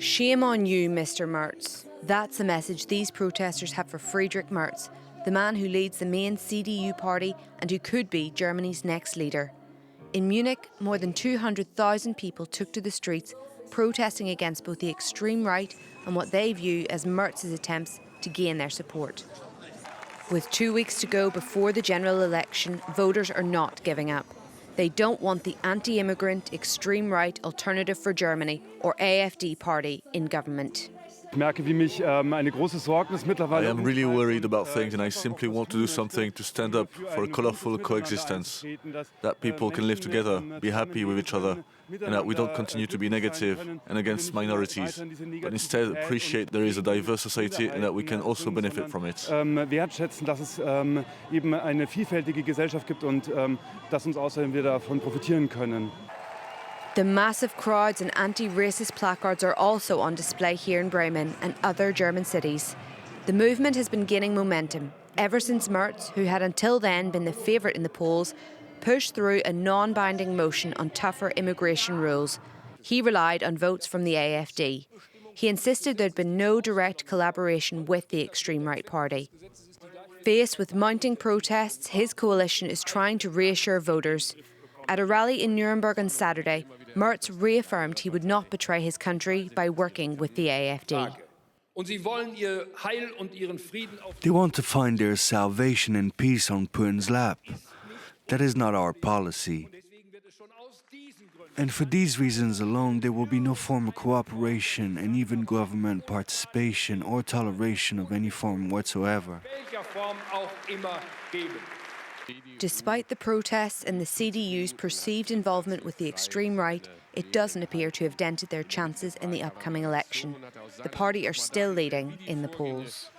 Shame on you, Mr. Merz. That's the message these protesters have for Friedrich Merz, the man who leads the main CDU party and who could be Germany's next leader. In Munich, more than 200,000 people took to the streets, protesting against both the extreme right and what they view as Merz's attempts to gain their support. With 2 weeks to go before the general election, voters are not giving up. They don't want the anti-immigrant, extreme right Alternative for Germany, or AfD party, in government. I am really worried about things, and I simply want to do something to stand up for a colourful coexistence, that people can live together, be happy with each other, and that we don't continue to be negative and against minorities, but instead appreciate there is a diverse society and that we can also benefit from it. Wertschätzen, dass es eben eine vielfältige Gesellschaft gibt und dass uns außerdem wir davon profitieren können. The massive crowds and anti-racist placards are also on display here in Bremen and other German cities. The movement has been gaining momentum ever since Merz, who had until then been the favourite in the polls, pushed through a non-binding motion on tougher immigration rules. He relied on votes from the AfD. He insisted there'd been no direct collaboration with the extreme right party. Faced with mounting protests, his coalition is trying to reassure voters. At a rally in Nuremberg on Saturday, Merz reaffirmed he would not betray his country by working with the AfD. They want to find their salvation and peace on Putin's lap. That is not our policy. And for these reasons alone, there will be no form of cooperation and even government participation or toleration of any form whatsoever. Despite the protests and the CDU's perceived involvement with the extreme right, it doesn't appear to have dented their chances in the upcoming election. The party are still leading in the polls.